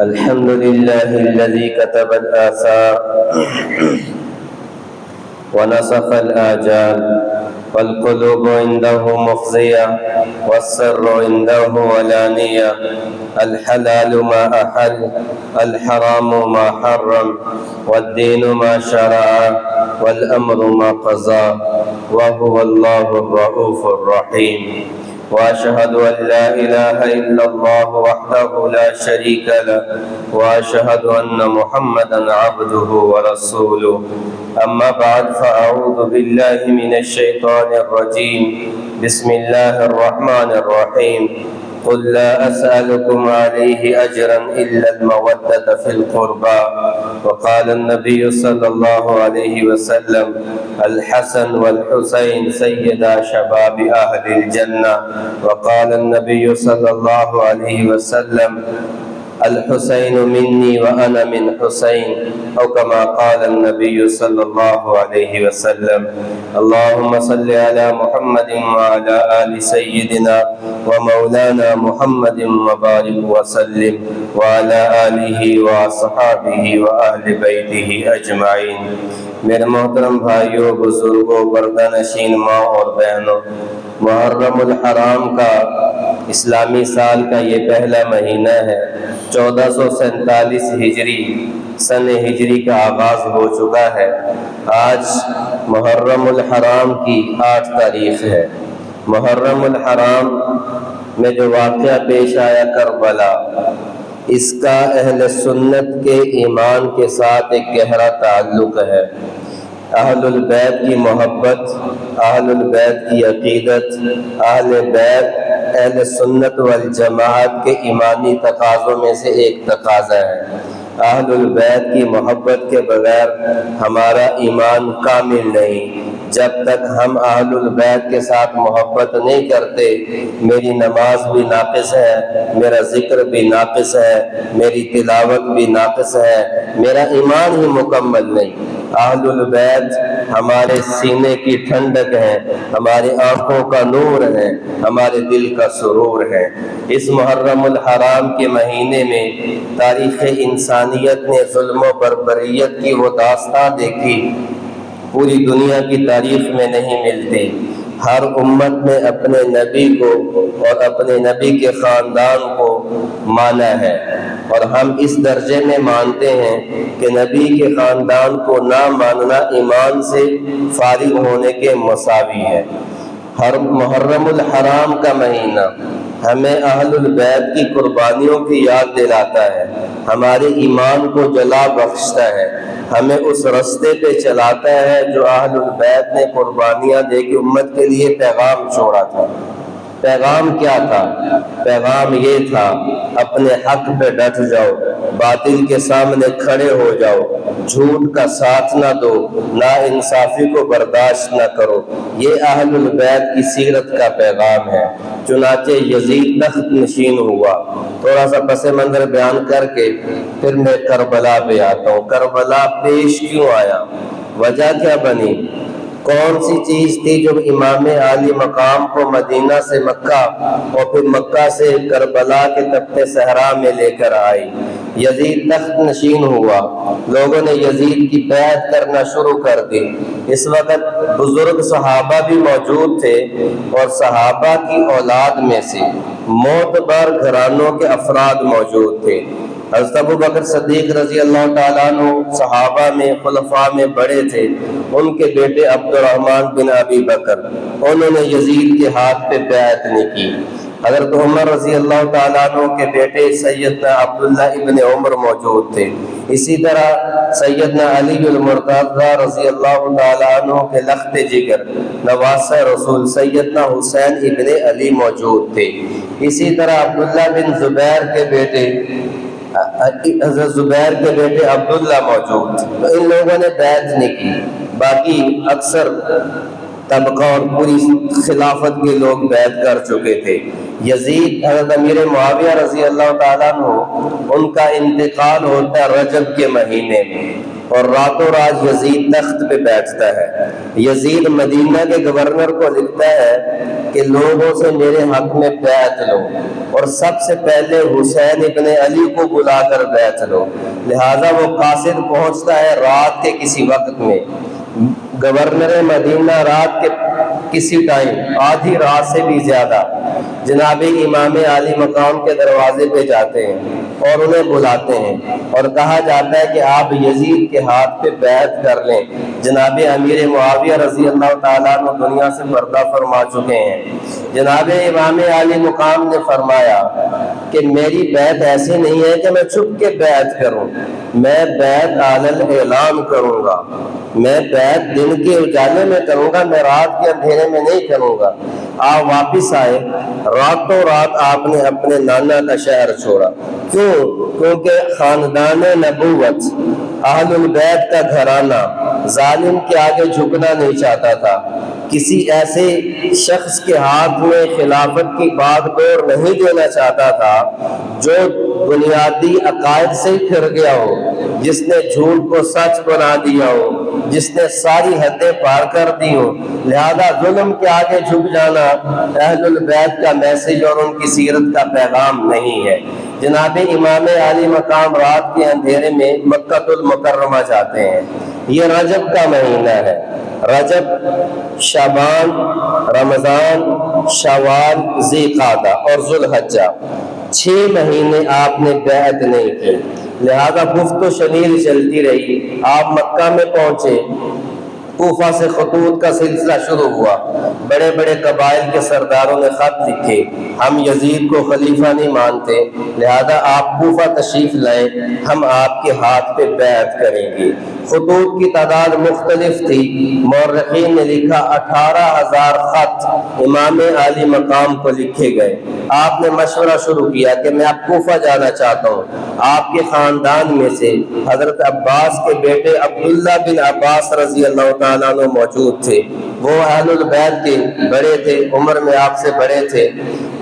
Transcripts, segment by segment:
الحمد لله الذي كتب الآثار ونصف الآجال، والقلوب عنده مفزية والسر عنده علانية، الحلال ما أحل الحرام ما حرم، والدين ما شرع والأمر ما قضى، وهو الله الرؤوف الرحيم. وأشهد أن لا إله إلا الله وحده لا شريك له، وأشهد أن محمدا عبده ورسوله. أما بعد، فأعوذ بالله من الشيطان الرجيم. بسم الله الرحمن الرحيم. قل لا أسألكم عليه أجرا إلا المودة في القربى. وقال النبي صلى الله عليه وسلم: الحسن والحسين سيدا شباب أهل الجنة. وقال النبي صلى الله عليه وسلم: الحسين مني وأنا من حسين، أو كما قال النبي صلى الله عليه وسلم. اللهم صل على محمد وعلى آل سيدنا ومولانا محمد وبارك وسلم، وعلى آله وصحابه وأهل بيته أجمعين. میرے محترم بھائیوں، بزرگوں، پردہ نشین ماں اور بہنوں، محرم الحرام کا اسلامی سال کا یہ پہلا مہینہ ہے۔ 1447 ہجری سن ہجری کا آغاز ہو چکا ہے۔ آج محرم الحرام کی 8 تاریخ ہے۔ محرم الحرام میں جو واقعہ پیش آیا کربلا، اس کا اہل سنت کے ایمان کے ساتھ ایک گہرا تعلق ہے۔ اہل البیت کی محبت، اہل البیت کی عقیدت، اہل بیت اہل سنت والجماعت کے ایمانی تقاضوں میں سے ایک تقاضا ہے۔ اہل البیت کی محبت کے بغیر ہمارا ایمان کامل نہیں۔ جب تک ہم اہل البیت کے ساتھ محبت نہیں کرتے، میری نماز بھی ناقص ہے، میرا ذکر بھی ناقص ہے، میری تلاوت بھی ناقص ہے، میرا ایمان ہی مکمل نہیں۔ اہل البیت ہمارے سینے کی ٹھنڈک ہے، ہماری آنکھوں کا نور ہے، ہمارے دل کا سرور ہے۔ اس محرم الحرام کے مہینے میں تاریخ انسانیت نے ظلم و بربریت کی وہ داستان دیکھی، پوری دنیا کی تاریخ میں نہیں ملتی۔ ہر امت نے اپنے نبی کو اور اپنے نبی کے خاندان کو مانا ہے، اور ہم اس درجے میں مانتے ہیں کہ نبی کے خاندان کو نہ ماننا ایمان سے فارغ ہونے کے مساوی ہے۔ ہر محرم الحرام کا مہینہ ہمیں اہل البیت کی قربانیوں کی یاد دلاتا ہے، ہمارے ایمان کو جلا بخشتا ہے، ہمیں اس رستے پہ چلاتا ہے جو اہل البیت نے قربانیاں دے کے امت کے لیے پیغام چھوڑا تھا۔ پیغام کیا تھا؟ پیغام یہ تھا: اپنے حق پہ ڈٹ جاؤ، باطل کے سامنے کھڑے ہو جاؤ، جھوٹ کا ساتھ نہ دو، نا انصافی کو برداشت نہ کرو۔ یہ اہل البیت کی سیرت کا پیغام ہے۔ چنانچہ یزید تخت نشین ہوا۔ تھوڑا سا پس منظر بیان کر کے پھر میں کربلا پہ آتا ہوں۔ کربلا پیش کیوں آیا؟ وجہ کیا بنی؟ کون سی چیز تھی جو امام عالی مقام کو مدینہ سے مکہ اور پھر مکہ سے کربلا کے تپتے صحرا میں لے کر آئی؟ یزید تخت نشین ہوا، لوگوں نے یزید کی بیعت کرنا شروع کر دی۔ اس وقت بزرگ صحابہ بھی موجود تھے، اور صحابہ کی اولاد میں سے معتبر گھرانوں کے افراد موجود تھے۔ حضرت ابوبکر صدیق رضی اللہ تعالیٰ عنہ صحابہ میں خلفاء میں بڑے تھے۔ ان کے بیٹے عبد الرحمن بن ابی بکر، انہوں نے یزید کے ہاتھ پہ بیعت نہیں کی۔ حضرت عمر رضی اللہ تعالیٰ عنہ کے بیٹے سیدنا عبداللہ ابن عمر موجود تھے۔ اسی طرح سیدنا علی المرتضی رضی اللہ تعالیٰ عنہ کے لخت جگر نواسہ رسول سیدنا حسین ابن علی موجود تھے۔ اسی طرح عبداللہ بن زبیر کے بیٹے حضرت زبیر کے بیٹے عبداللہ موجود تھے۔ تو ان لوگوں نے بیعت نہیں کی۔ باقی اکثر طبقہ اور پوری خلافت کے لوگ بیعت کر چکے تھے۔ یزید حضرت امیر معاویہ رضی اللہ تعالیٰ عنہ، ان کا انتقال ہوتا ہے رجب کے مہینے میں۔ اور راتوں رات یزید تخت پہ بیٹھتا ہے۔ یزید مدینہ کے گورنر کو لکھتا ہے کہ لوگوں سے میرے حق میں بیعت لو، اور سب سے پہلے حسین ابن علی کو بلا کر بیعت لو۔ لہذا وہ قاصد پہنچتا ہے رات کے کسی وقت میں، گورنر مدینہ رات کے کسی ٹائم، آدھی رات سے بھی زیادہ، جناب امام عالی مقام کے دروازے پہ جاتے ہیں اور انہیں بلاتے ہیں، اور کہا جاتا ہے کہ آپ یزید کے ہاتھ پہ بیعت کر لیں۔ جناب امیر معاویہ رضی اللہ تعالیٰ عنہ دنیا سے پردہ فرما چکے ہیں۔ جناب امام عالی مقام نے فرمایا کہ میری بیعت ایسے نہیں ہے کہ میں چھپ کے بیعت کروں، میں بیعت علی اعلان کروں گا، میں بیعت دن کے اجالے میں کروں گا، میں رات کے اندھیرے میں نہیں کروں گا۔ آپ واپس آئے، راتوں رات آپ نے اپنے نانا کا شہر چھوڑا۔ کیوں؟ کیونکہ خاندان نبوت، اہل البیت کا گھرانہ ظالم کے آگے جھکنا نہیں چاہتا تھا، کسی ایسے شخص کے ہاتھ میں خلافت کی بات ڈور نہیں دینا چاہتا تھا جو بنیادی عقائد سے ہی پھر گیا ہو، جس نے جھوٹ کو سچ بنا دیا ہو، جس نے ساری حدیں پار کر دی ہو۔ لہذا ظلم کے آگے جھک جانا اہل البیت کا میسج اور ان کی سیرت کا پیغام نہیں ہے۔ جناب امام عالی مقام رات کے اندھیرے میں مکہ المکرمہ جاتے ہیں۔ یہ رجب کا مہینہ ہے، رجب، شعبان، رمضان، شوال، ذی قعدہ اور ذو الحجہ، 6 مہینے آپ نے بیعت نہیں کی۔ لہذا گفت و شنید چلتی رہی۔ آپ مکہ میں پہنچے، کوفہ سے خطوط کا سلسلہ شروع ہوا، بڑے بڑے قبائل کے سرداروں نے خط لکھے، ہم یزید کو خلیفہ نہیں مانتے، لہذا آپ کوفہ تشریف لائیں، ہم آپ کے ہاتھ پہ بیعت کریں گے۔ خطوط کی تعداد مختلف تھی، مورخین نے لکھا 18,000 خط امام عالی مقام کو لکھے گئے۔ آپ نے مشورہ شروع کیا کہ میں اب کوفہ جانا چاہتا ہوں۔ آپ کے خاندان میں سے حضرت عباس کے بیٹے عبداللہ بن عباس رضی اللہ تعالیٰ عنہ موجود تھے، وہ اہل البیت کے بڑے تھے، عمر میں آپ سے بڑے تھے،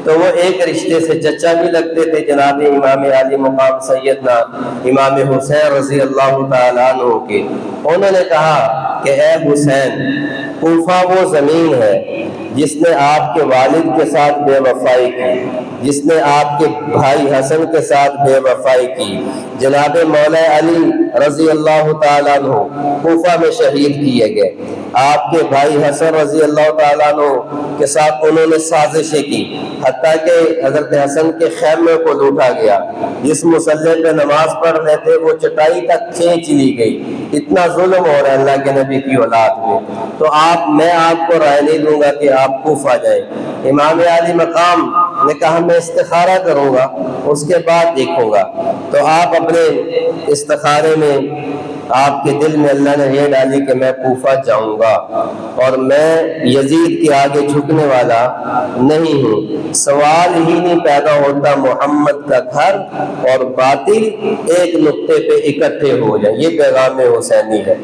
تو وہ ایک رشتے سے چچا بھی لگتے تھے جناب امام عالی مقام سیدنا امام حسین رضی اللہ تعالیٰ عنہ کے۔ انہوں نے کہا کہ اے حسین، کوفہ وہ زمین ہے جس نے آپ کے والد کے ساتھ بے وفائی کی، جس نے آپ کے بھائی حسن کے ساتھ بے وفائی کی۔ جناب مولا علی رضی اللہ تعالیٰ عنہ کوفہ میں شہید کیے گئے۔ آپ کے بھائی حسن رضی اللہ تعالیٰ عنہ کے ساتھ انہوں نے سازشیں کی، حتیٰ کہ حضرت حسن کے خیمے کو لوٹا گیا، جس مصلی پہ نماز پڑھ رہے تھے وہ چٹائی تک کھینچ لی گئی۔ اتنا ظلم ہو رہا ہے اللہ کے نبی کی اولاد میں، تو میں آپ کو رائے نہیں دوں گا کہ آپ کوفہ جائیں۔ امام عالی مقام نے کہا میں استخارہ کروں گا، اس کے بعد دیکھوں گا۔ تو آپ اپنے استخارے میں آپ کے دل میں اللہ نے یہ ڈالی کہ میں کوفہ جاؤں گا اور میں یزید کے آگے جھکنے والا نہیں ہوں۔ سوال ہی نہیں پیدا ہوتا محمد کا گھر اور باطل ایک نقطے پہ اکٹھے ہو جائیں، یہ پیغام حسینی ہے۔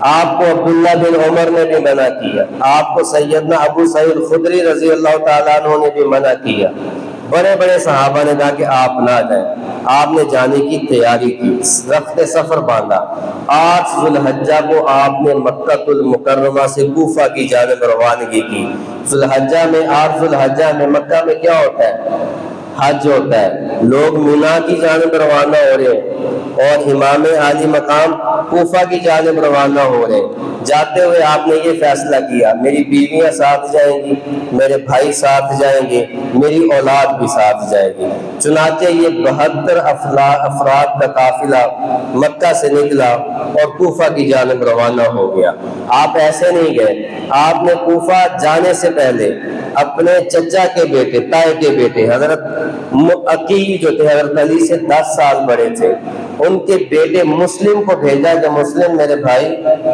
آپ کو عبداللہ بن عمر نے بھی منع کیا، آپ کو سیدنا ابو سعید خدری رضی اللہ تعالیٰ عنہ نے بھی منع کیا، بڑے بڑے صحابہ نے کہا کہ آپ نہ جائیں۔ آپ نے جانے کی تیاری کی، رخت سفر باندھا۔ 8 ذو الحجہ کو آپ نے مکہ المکرمہ سے کوفہ کی جانب روانگی کی۔ ذو الحجہ میں 8 ذو الحجہ میں مکہ میں کیا ہوتا ہے؟ حج ہوتا ہے، لوگ مینا کی جانب روانہ ہو رہے ہیں اور امام عالی مقام کوفہ کی جانب روانہ ہو رہے ہیں۔ جاتے ہوئے آپ نے یہ فیصلہ کیا میری بیویاں ساتھ جائیں گی، میرے بھائی ساتھ جائیں گے، میری اولاد بھی ساتھ جائے گی۔ چنانچہ یہ 72 افراد کا قافلہ مکہ سے نکلا اور کوفہ کی جانب روانہ ہو گیا۔ آپ ایسے نہیں گئے، آپ نے کوفہ جانے سے پہلے اپنے چچا کے بیٹے، تائی کے بیٹے حضرت عقیل جو تھے حضرت علی سے 10 سال بڑے تھے، ان کے بیٹے مسلم کو بھیجا کہ مسلم میرے بھائی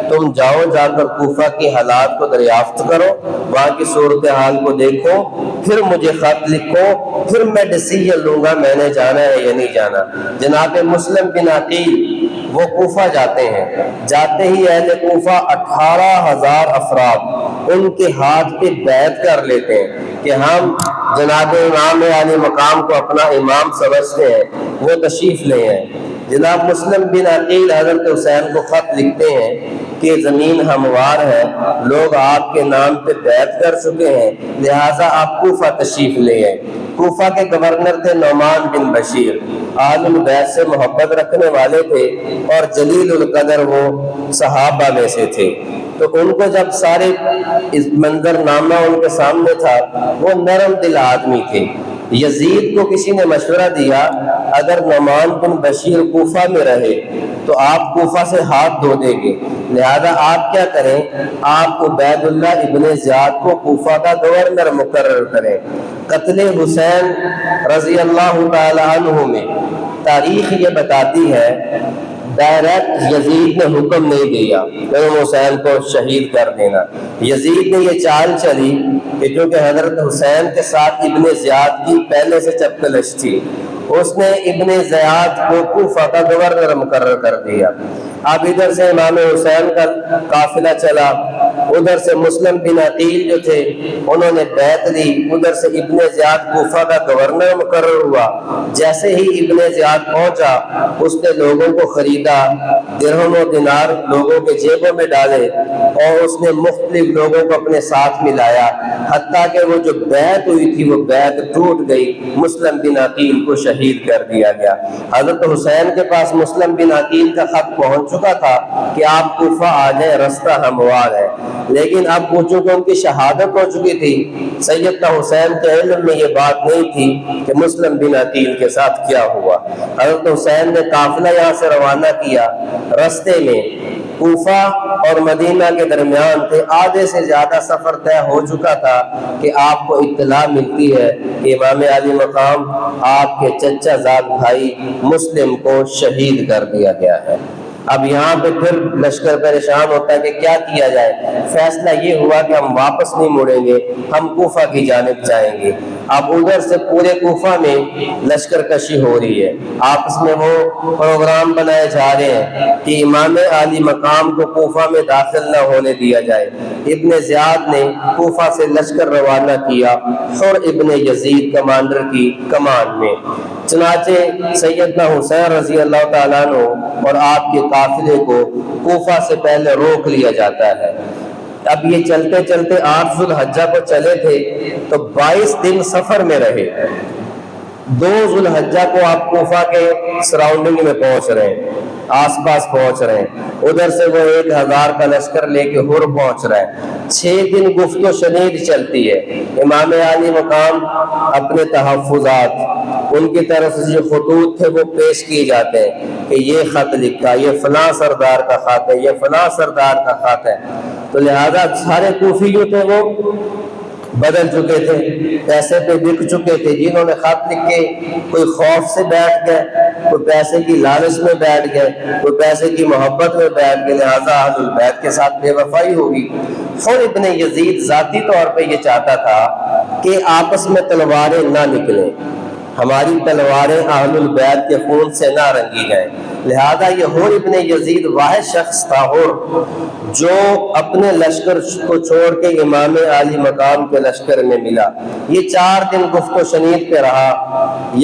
تم جاؤ، جا کر کوفہ کے حالات کو دریافت کرو، وہاں کی صورتحال کو دیکھو، پھر مجھے خط لکھو، پھر میں ڈیسیژن لوں گا میں نے جانا ہے یا نہیں جانا۔ جناب مسلم بن عقیل وہ کوفہ جاتے ہیں، جاتے ہی اہل کوفہ 18,000 افراد ان کے ہاتھ پہ بیعت کر لیتے ہیں کہ ہم جناب امام عالی مقام کو اپنا امام سمجھتے ہیں، وہ تشریف لے ہیں۔ جناب مسلم بن عقیل حضرت حسین کو خط لکھتے ہیں کہ زمین ہموار ہے، لوگ آپ کے نام پہ بیعت کر چکے ہیں، لہٰذا آپ کوفہ تشریف لے آئے۔ کوفہ کے گورنر تھے نعمان بن بشیر، اہل البیت سے محبت رکھنے والے تھے اور جلیل القدر وہ صحابہ میں سے تھے۔ تو ان کو جب سارے اس منظر نامہ ان کے سامنے تھا، وہ نرم دل آدمی تھے۔ یزید کو کسی نے مشورہ دیا اگر نعمان بن بشیر کوفہ میں رہے تو آپ کوفہ سے ہاتھ دھو دیں گے، لہذا آپ کیا کریں، آپ عبید اللہ ابن زیاد کو کوفہ کا گورنر مقرر کریں۔ قتل حسین رضی اللہ تعالی عنہ میں تاریخ یہ بتاتی ہے ڈائریکٹ یزید نے حکم نہیں دیا امام حسین کو شہید کر دینا۔ یزید نے یہ چال چلی کہ چونکہ حضرت حسین کے ساتھ ابن زیاد کی پہلے سے چپکلش تھی، اس نے ابن زیاد کو کوفہ کا گورنر مقرر کر دیا۔ اب ادھر سے امام حسین کا قافلہ چلا، ادھر سے مسلم بن عقیل جو تھے انہوں نے بیعت لی، ادھر سے ابن زیاد کوفہ کا گورنر مقرر ہوا۔ جیسے ہی ابن زیاد پہنچا اس نے لوگوں کو خریدا، درہم و دینار لوگوں کے جیبوں میں ڈالے اور اس نے مختلف لوگوں کو اپنے ساتھ ملایا، حتیٰ کہ وہ جو بیعت ہوئی تھی وہ بیعت ٹوٹ گئی، مسلم بن عقیل کو شہید کر دیا گیا۔ حضرت حسین کے پاس مسلم بن عقیل کا خط پہنچ چکا تھا کہ آپ کوفہ آ جائیں، رستہ ہموار ہے، لیکن اب چونکہ ان کی شہادت ہو چکی تھی، سیدنا حسین کے علم میں یہ بات نہیں تھی کہ مسلم بن عقیل کے ساتھ کیا ہوا۔ حضرت حسین نے قافلہ یہاں سے روانہ کیا، رستے میں کوفہ اور مدینہ کے درمیان تھے، آدھے سے زیادہ سفر طے ہو چکا تھا کہ آپ کو اطلاع ملتی ہے کہ امام علی مقام آپ کے چچا زاد بھائی مسلم کو شہید کر دیا گیا ہے۔ اب یہاں پہ پھر لشکر پریشان ہوتا ہے کہ کیا کیا جائے۔ فیصلہ یہ ہوا کہ ہم واپس نہیں مڑیں گے، ہم کوفہ کی جانب جائیں گے۔ اب ادھر سے پورے کوفہ میں لشکر کشی ہو رہی ہے، آپس میں وہ پروگرام بنائے جا رہے ہیں کہ امام علی مقام کو کوفہ میں داخل نہ ہونے دیا جائے۔ ابن زیاد نے کوفہ سے لشکر روانہ کیا حر ابن یزید کمانڈر کی کمان میں۔ چنانچہ سیدنا حسین رضی اللہ تعالیٰ عنہ اور آپ کے قافلے کو کوفہ سے پہلے روک لیا جاتا ہے۔ اب یہ چلتے چلتے 8 ذو الحجہ کو چلے تھے تو 22 دن سفر میں رہے۔ 2 ذو الحجہ کو آپ کوفہ کے سراؤنڈنگ میں پہنچ رہے ہیں، آس پاس پہنچ رہے ہیں، ادھر سے وہ 1000 کا لشکر لے کے حر پہنچ رہا ہے۔ 6 دن گفت و شنید چلتی ہے۔ امام علی مقام اپنے تحفظات ان کی طرف سے جو خطوط تھے وہ پیش کیے جاتے ہیں کہ یہ خط لکھا، یہ فلاں سردار کا خط ہے، یہ فلاں سردار کا خط ہے۔ تو لہذا سارے کوفی جو تھے وہ بدل چکے تھے، پیسے پہ بک چکے تھے۔ جنہوں نے خط لکھے کوئی خوف سے بیٹھ گئے، کوئی پیسے کی لالچ میں بیٹھ گئے، کوئی پیسے کی محبت میں بیٹھ گئے، لہٰذا اہل البیت کے ساتھ بے وفائی ہوگی۔ حر ابن یزید ذاتی طور پہ یہ چاہتا تھا کہ آپس میں تلواریں نہ نکلیں، ہماری تلواریں اہل البیت کے خون سے نہ رنگی جائیں۔ لہذا یہ حر ابن یزید واحد شخص تھا حر جو اپنے لشکر کو چھوڑ کے امام علی مقام کے لشکر میں ملا۔ یہ 4 دن گفت و شنید پہ رہا،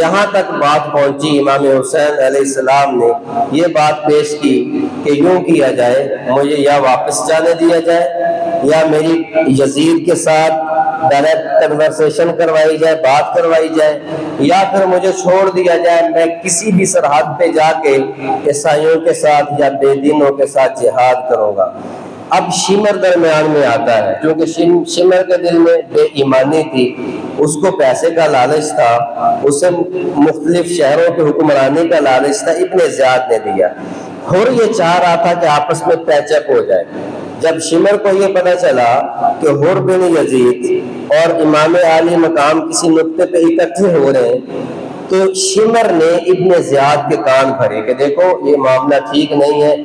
یہاں تک بات پہنچی امام حسین علیہ السلام نے یہ بات پیش کی کہ یوں کیا جائے، مجھے یا واپس جانے دیا جائے یا میری یزید کے ساتھ ڈائریکٹ کنورسیشن کروائی جائے، بات کروائی جائے، یا پھر مجھے چھوڑ دیا جائے، میں کسی بھی سرحد پہ جا کے عیسائیوں کے ساتھ یا بے دینوں کے ساتھ جہاد کروں گا۔ اب شمر درمیان میں آتا ہے، کیونکہ شمر کے دل میں بے ایمانی تھی، اس کو پیسے کا لالچ تھا، اسے مختلف شہروں کے حکمرانی کا لالچ تھا، ابن زیاد نے دیا۔ حر یہ چاہ رہا تھا کہ آپس میں پیچ اپ ہو جائے۔ جب شمر کو یہ پتہ چلا کہ حر بن یزید اور امام علی مقام کسی نقطے پہ اکٹھے ہو رہے ہیں تو شمر نے ابن زیاد کے کان بھرے کہ دیکھو یہ معاملہ ٹھیک نہیں ہے،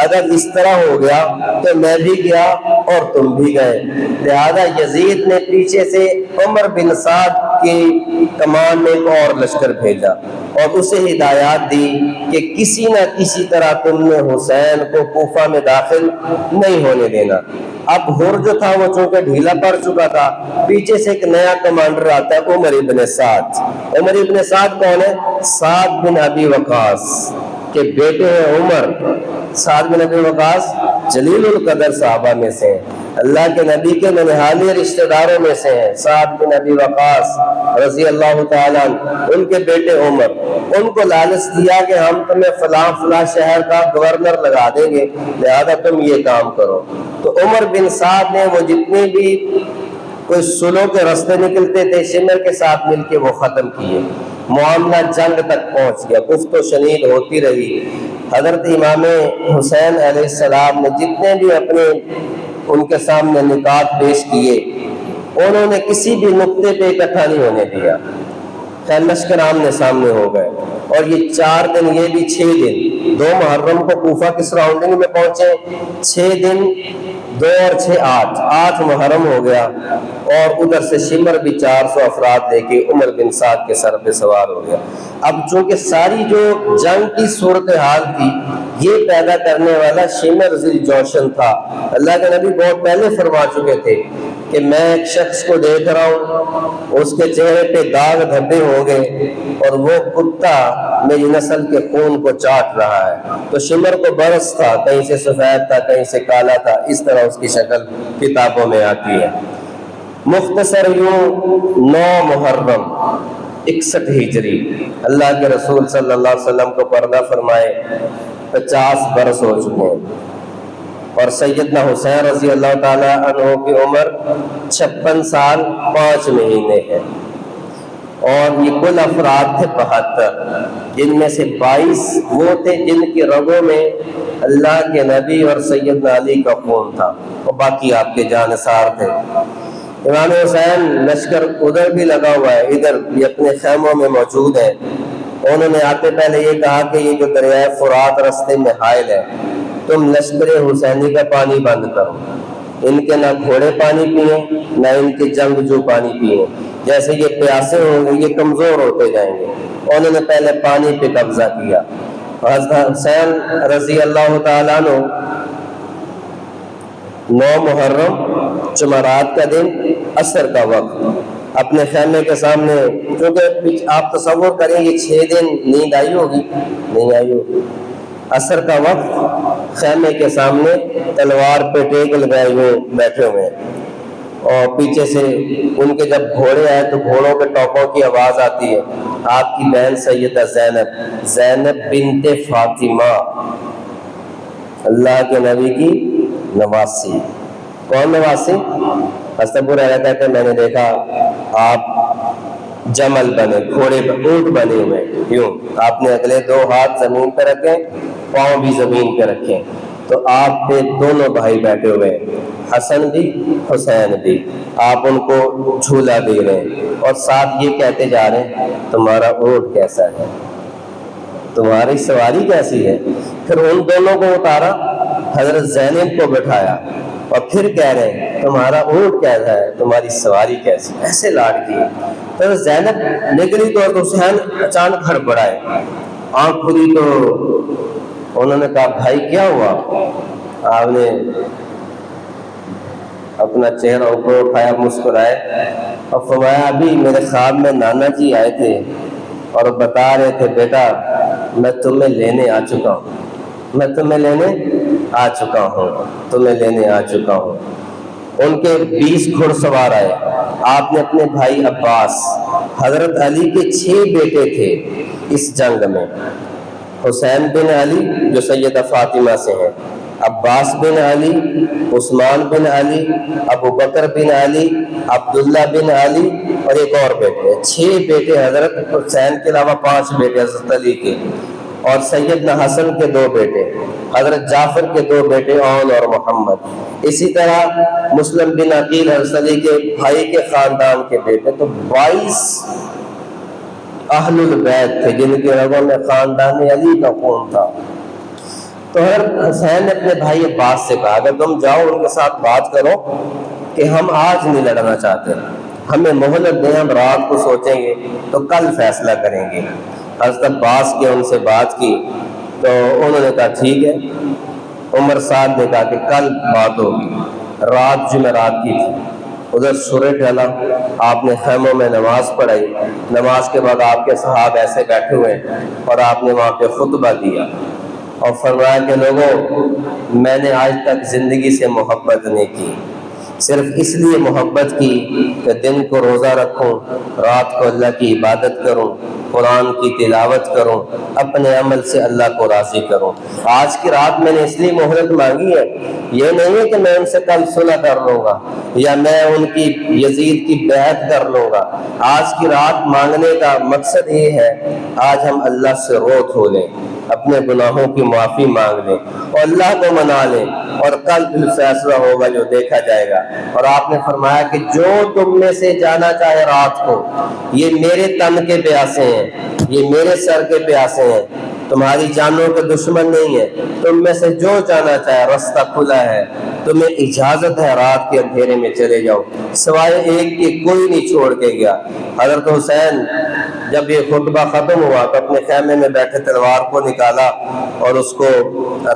اگر اس طرح ہو گیا تو میں بھی گیا اور تم بھی گئے۔ لہذا یزید نے پیچھے سے عمر بن سعد کی کمان میں ایک اور لشکر بھیجا اور اسے ہدایات دی کہ کسی نہ کسی طرح تم نے حسین کو کوفہ میں داخل نہیں ہونے دینا۔ اب حر جو تھا وہ چونکہ ڈھیلا پڑ چکا تھا، پیچھے سے ایک نیا کمانڈر آتا ہے عمر ابن سعد۔ عمر ابن سعد کون ہے؟ سعد بن ابی وقاص۔ کہ بیٹے ہیں عمر، سعد بن ابی وقاص جلیل القدر صحابہ میں سے ہیں، اللہ کے نبی کے ننہالی رشتہ داروں میں سے ہیں، سعد بن ابی وقاص رضی اللہ تعالیٰ عنہ، ان کے بیٹے عمر، ان کو لالچ دیا کہ ہم تمہیں فلاں فلاں شہر کا گورنر لگا دیں گے، لہذا تم یہ کام کرو۔ تو عمر بن سعد نے وہ جتنے بھی کوئی سلو کے رستے نکلتے تھے شمر کے ساتھ مل کے وہ ختم کیے، معاملہ جنگ تک پہنچ گیا، گفت و شنید ہوتی رہی۔ حضرت امام حسین علیہ السلام نے جتنے بھی اپنے ان کے سامنے نکات پیش کیے، انہوں نے کسی بھی نقطے پہ اکٹھا نہیں ہونے دیا، خیر لشکر آمنے سامنے ہو گئے، اور یہ 4 دن، یہ بھی 6 دن، 2 محرم کو کوفہ کی سراؤنڈنگ میں پہنچے، 6 دن 2 اور 6 8 محرم ہو گیا، اور ادھر سے شمر بھی 400 افراد لے کے عمر بن سعد کے سر پہ سوار ہو گیا۔ اب چونکہ ساری جو جنگ کی صورتحال تھی یہ پیدا کرنے والا شمر ذی الجوشن تھا۔ اللہ کے نبی بہت پہلے فرما چکے تھے کہ میں ایک شخص کو دیکھ رہا ہوں، اس کے چہرے پہ داغ دھبے ہوں گے اور وہ کتا میری نسل کے خون کو چاٹ رہا ہے۔ تو شمر کو برس تھا، کہیں سے سفید تھا، کہیں سے کالا تھا، اس طرح اس کی شکل کتابوں میں آتی ہے۔ مختصر یوں 9 محرم 61 ہجری اللہ کے رسول صلی اللہ علیہ وسلم کو پردہ فرمائے 50 برس ہو چکے ہیں، اور سیدنا حسین رضی اللہ تعالیٰ عنہ کی عمر 56 سال 5 مہینے ہے، اور یہ کل افراد تھے 72، جن میں سے 22 وہ تھے جن کی رگوں میں اللہ کے نبی اور سیدنا علی کا خون تھا، اور باقی آپ کے جانثار تھے۔ امام حسین لشکر ادھر بھی لگا ہوا ہے، ادھر بھی اپنے خیموں میں موجود ہیں۔ انہوں نے آتے پہلے یہ کہا کہ یہ جو دریائے فرات رستے میں حائل ہے، تم لشکر حسینی کا پانی بند کرو، ان کے نہ گھوڑے پانی پئیں نہ ان کے جنگجو پانی پئیں، جیسے یہ پیاسے ہوں گے یہ کمزور ہوتے جائیں گے۔ انہوں نے پہلے پانی پہ قبضہ کیا۔ حضرت حسین رضی اللہ تعالیٰ عنہ 9 محرم جمعرات کا دن عصر کا وقت اپنے خیمے کے سامنے، کیونکہ آپ تصور کریں یہ 6 دن نیند آئی ہوگی، نہیں آئی ہوگی، عصر کا وقت خیمے کے سامنے تلوار پہ ٹیک لگائے ہوئے بیٹھے ہوئے ہیں، اور پیچھے سے ان کے جب گھوڑے آئے تو گھوڑوں کے ٹوپوں کی آواز آتی ہے۔ آپ کی بہن سیدہ زینب بنت فاطمہ، اللہ کے نبی کی نواسی۔ کون نواسی؟ حضرت ابو ہریرہ کہتے ہیں میں نے دیکھا آپ جمل بنے، گھوڑے اونٹ بنے ہوئے، یوں آپ نے اگلے 2 ہاتھ زمین پہ رکھے، پاؤں بھی زمین پہ رکھے، تو آپ پہ دونوں بھائی بیٹھے ہوئے، حسن بھی حسین بھی، آپ ان کو جھولا دے رہے ہیں، اور ساتھ یہ کہتے جا رہے ہیں تمہارا اونٹ کیسا ہے، تمہاری سواری کیسی ہے۔ پھر ان دونوں کو اتارا، حضرت زینب کو بٹھایا، اور پھر کہہ رہے ہیں تمہارا اونٹ کیسا ہے، تمہاری سواری کیسی، ایسے لاڈ کی۔ پھر زینب نکلی تو حسین اچانک ہڑبڑائے، آنکھ کھلی تو انہوں نے کہا بھائی کیا ہوا؟ آپ نے اپنا چہرہ اوپر اٹھایا، مسکرائے اور فرمایا ابھی میرے خواب میں نانا جی آئے تھے اور بتا رہے تھے بیٹا میں تمہیں لینے آ چکا ہوں، میں تمہیں لینے آ چکا ہوں، تمہیں لینے آ چکا ہوں۔ ان کے 20 گھڑ سوار آئے، آپ نے اپنے بھائی عباس، حضرت علی کے 6 بیٹے تھے اس جنگ میں، حسین بن علی جو سیدہ فاطمہ سے ہیں، عباس بن علی، عثمان بن علی، ابو بکر بن علی، عبداللہ بن علی، اور ایک اور بیٹے، 6 بیٹے حضرت حسین کے علاوہ 5 بیٹے حضرت علی کے، اور سیدنا حسن کے 2 بیٹے، حضرت جعفر کے 2 بیٹے اون اور محمد، اسی طرح مسلم بن عقیل حضرت علی کے بھائی کے خاندان کے بیٹے، تو 22 اہل البیت تھے جن کے رگوں میں خاندان علی کا خون تھا۔ تو حضرت حسین نے اپنے بھائی عباس سے کہا اگر تم جاؤ ان کے ساتھ بات کرو کہ ہم آج نہیں لڑنا چاہتے، ہمیں مہلت دیں، ہم رات کو سوچیں گے تو کل فیصلہ کریں گے۔ حضرت عباس کی ان سے بات کی تو انہوں نے کہا ٹھیک ہے۔ عمر صاحب نے کہا کہ کل بات ہوگی، رات جمعرات کی تھی، ادھر سورہ ڈالا، آپ نے خیموں میں نماز پڑھائی، نماز کے بعد آپ کے صحابہ ایسے بیٹھے ہوئے اور آپ نے وہاں پہ خطبہ دیا اور فرمایا کہ لوگوں، میں نے آج تک زندگی سے محبت نہیں کی، صرف اس لیے محبت کی کہ دن کو روزہ رکھوں، رات کو اللہ کی عبادت کروں، قرآن کی تلاوت کروں، اپنے عمل سے اللہ کو راضی کروں۔ آج کی رات میں نے اس لیے مہلت مانگی ہے، یہ نہیں ہے کہ میں ان سے کل صلح کر لوں گا یا میں ان کی یزید کی بیعت کر لوں گا۔ آج کی رات مانگنے کا مقصد یہ ہے آج ہم اللہ سے رو دھو لیں، اپنے گناہوں کی معافی مانگ لیں اور اللہ کو منا لیں، اور کل پھر فیصلہ ہوگا جو دیکھا جائے گا۔ اور آپ نے فرمایا کہ جو تم میں سے جانا چاہے رات کو، یہ میرے تن کے پیاسے ہیں، یہ میرے سر کے پیاسے ہیں، تمہاری جانوں کے دشمن نہیں ہے، تم میں سے جو جانا چاہے رستہ کھلا ہے، تمہیں اجازت ہے رات کے اندھیرے میں چلے جاؤ، سوائے ایک کے کوئی نہیں چھوڑ کے گیا۔ حضرت حسین جب یہ خطبہ ختم ہوا تو اپنے خیمے میں بیٹھے تلوار کو نکالا اور اس کو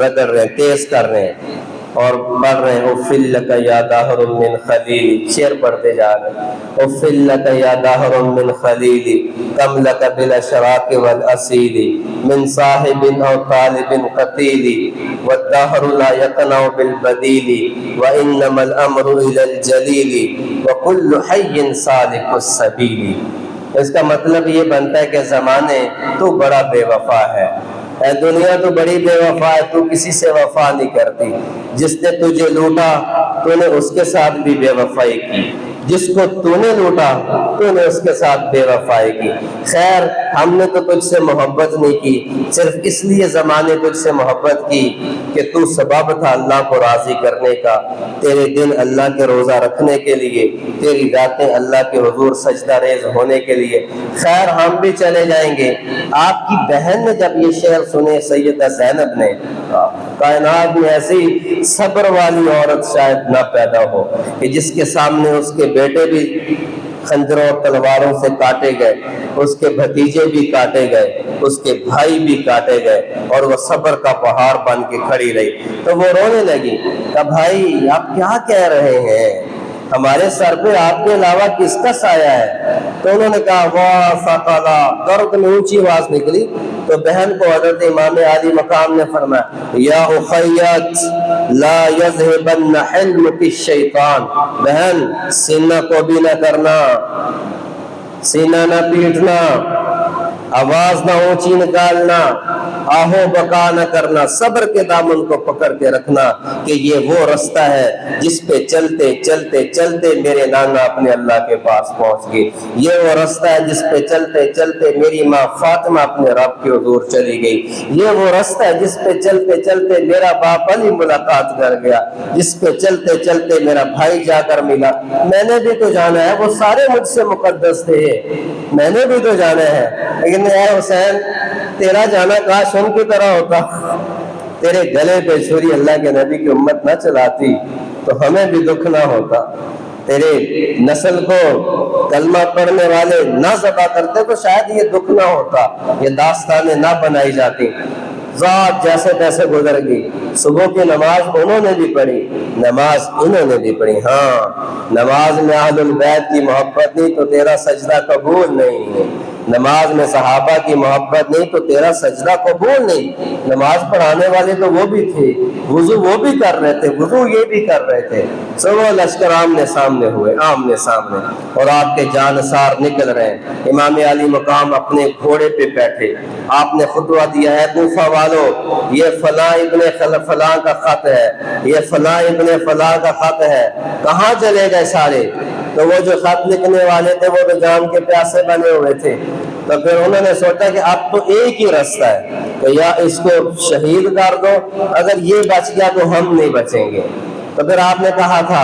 رگڑ رہے ہیں، تیز کر رہے ہیں اور پڑھ رہے ہیں اُفِّل لَكَ يَا دَهْرٌ مِّن خَلِيلِ، شعر پڑھتے جا رہے ہیں اُفِّل لَكَ يَا دَهْرٌ مِّن خَلِيلِ كَمْ لَكَ بِالْأَشْرَاقِ وَالْأَصِيلِ مِّن صَاحِبٍ أَوْ طَالِبٍ قَتِيلِ وَالدَّهْرُ لَا يَقْنَعُ بِالْبَدِيلِ وَإِنَّمَا الْأَمْرُ إِلَى الْجَلِيلِ وَكُلُّ حَيٍّ سَالِكُ السَّبِيلِ۔ اس کا مطلب یہ بنتا ہے کہ زمانے تو بڑا بے وفا ہے، اے دنیا تو بڑی بے وفا ہے، تو کسی سے وفا نہیں کرتی، جس نے تجھے لوٹا تو نے اس کے ساتھ بھی بے وفائی کی، جس کو تو نے لوٹا تو نے اس کے ساتھ بے وفائی کی۔ خیر ہم نے تو تجھ سے محبت نہیں کی، صرف اس لیے زمانے تجھ سے محبت کی کہ تو سبب تھا اللہ کو راضی کرنے کا، تیرے دن اللہ کے روزہ رکھنے کے لیے، تیری راتیں اللہ کے حضور سجدہ ریز ہونے کے لیے۔ خیر ہم بھی چلے جائیں گے۔ آپ کی بہن نے جب یہ شعر سنے، سیدہ زینب نے، کائنات میں ایسی صبر والی عورت شاید نہ پیدا ہو کہ جس کے سامنے اس کے بیٹے بھی خنجروں اور تلواروں سے کاٹے گئے، اس کے بھتیجے بھی کاٹے گئے، اس کے بھائی بھی کاٹے گئے، اور وہ صبر کا پہاڑ بن کے کھڑی رہی۔ تو وہ رونے لگی، کہا بھائی آپ کیا کہہ رہے ہیں، ہمارے سر پہ آپ کے علاوہ کس کا سایہ ہے؟ تو انہوں نے کہا واہ ثقلا، درد میں اونچی آواز نکلی۔ تو بہن کو حضرت امام عالی مقام نے فرمایا یا اخیت لا یذهبن حلمک الشیطان، بہن سینہ کو بھی نہ کرنا، سینہ نہ پیٹنا، آواز نہ اونچی نکالنا، آہو بکا نہ کرنا، صبر کے دامن کو پکڑ کے رکھنا کہ یہ وہ رستہ ہے جس پہ چلتے چلتے چلتے میرے نانا اپنے اللہ کے پاس پہنچ گئی، یہ وہ رستہ ہے جس پہ چلتے چلتے میری ماں فاطمہ اپنے رب کے حضور چلی گئی، یہ وہ رستہ ہے جس پہ چلتے چلتے میرا باپ علی ملاقات کر گیا، جس پہ چلتے چلتے میرا بھائی جا کر ملا۔ میں نے بھی تو جانا ہے، وہ سارے مجھ سے مقدس تھے، میں نے بھی تو جانا ہے، لیکن اے حسین تیرا جانا کاش ان کی طرح ہوتا، تیرے گلے پہ چھری اللہ کے نبی کی امت نہ چلاتی تو ہمیں بھی دکھ نہ ہوتا، تیرے نسل کو کلمہ پڑھنے والے نہ ذبح کرتے تو شاید یہ دکھ نہ ہوتا، یہ داستانیں نہ بنائی جاتی۔ ذات جیسے تیسے گزر گئی، صبح کی نماز انہوں نے بھی پڑھی، نماز انہوں نے بھی پڑھی، ہاں نماز میں اہل البیت کی محبت نہیں تو تیرا سجدہ قبول نہیں ہے، نماز میں صحابہ کی محبت نہیں تو تیرا سجدہ قبول نہیں۔ نماز پڑھانے والے تو وہ بھی تھے، وضو وہ بھی کر رہے تھے، وضو یہ بھی کر رہے تھے، سب لشکر آمنے سامنے ہوئے، آمنے سامنے، اور آپ کے جانثار نکل رہے ہیں۔ امام علی مقام اپنے گھوڑے پہ بیٹھے، آپ نے خطبہ دیا ہے کوفہ والو یہ فلاں ابن فلاں کا خط ہے، یہ فلاں ابن فلاں کا خط ہے، کہاں چلے گئے سارے؟ تو وہ جو خط لکھنے والے تھے وہ تو جان کے پیاسے بنے ہوئے تھے، تو پھر انہوں نے سوچا کہ اب تو ایک ہی رستہ ہے کہ یا اس کو شہید کر دو، اگر یہ بچ گیا تو ہم نہیں بچیں گے۔ تو پھر آپ نے کہا تھا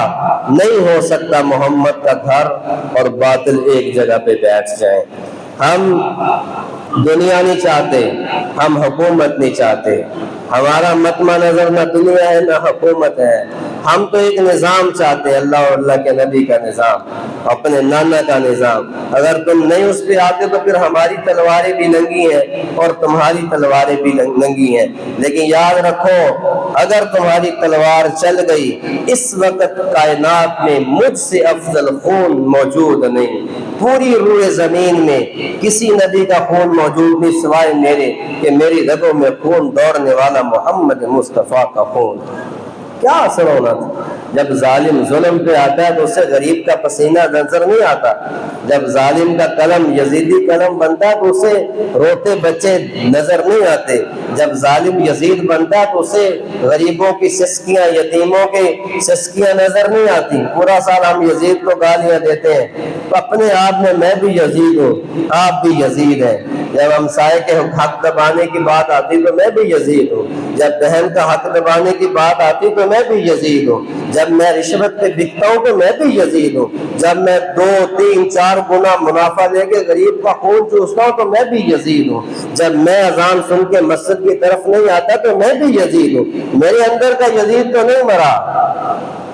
نہیں ہو سکتا محمد کا گھر اور باطل ایک جگہ پہ بیٹھ جائیں، ہم دنیا نہیں چاہتے، ہم حکومت نہیں چاہتے، ہمارا مطمع نظر نہ دنیا ہے نہ حکومت ہے، ہم تو ایک نظام چاہتے ہیں، اللہ اور اللہ کے نبی کا نظام، اپنے نانا کا نظام۔ اگر تم نہیں اس پہ آتے تو پھر ہماری تلواریں بھی ننگی ہیں اور تمہاری تلواریں بھی ننگی ہیں۔ لیکن یاد رکھو، اگر تمہاری تلوار چل گئی، اس وقت کائنات میں مجھ سے افضل خون موجود نہیں، پوری روئے زمین میں کسی نبی کا خون موجود نہیں سوائے میرے، کہ میری رگوں میں خون دوڑنے والا محمد مصطفیٰ کا خون۔ کیا اثر ہونا تھا؟ جب ظالم ظلم پہ آتا ہے تو اسے غریب کا پسینہ نظر نہیں آتا، جب ظالم کا قلم یزیدی قلم بنتا ہے تو اسے روتے بچے نظر نہیں آتے، جب ظالم یزید بنتا ہے تو اسے غریبوں کی سسکیاں، یتیموں کی سسکیاں نظر نہیں آتی۔ پورا سال ہم یزید کو گالیاں دیتے ہیں، تو اپنے آپ میں بھی یزید ہوں، آپ بھی یزید ہیں۔ جب ہمسائے کے حق دبانے کی بات آتی تو میں بھی یزید ہوں، جب بہن کا حق دبانے کی بات آتی تو میں بھی یزید ہوں، جب میں رشوت پہ بکتا ہوں تو میں بھی یزید ہوں، جب میں 2 3 4 گنا منافع لے کے غریب کا خون چوستا ہوں تو میں بھی یزید ہوں، جب میں اذان سن کے مسجد کی طرف نہیں آتا تو میں بھی یزید ہوں۔ میرے اندر کا یزید تو نہیں مرا۔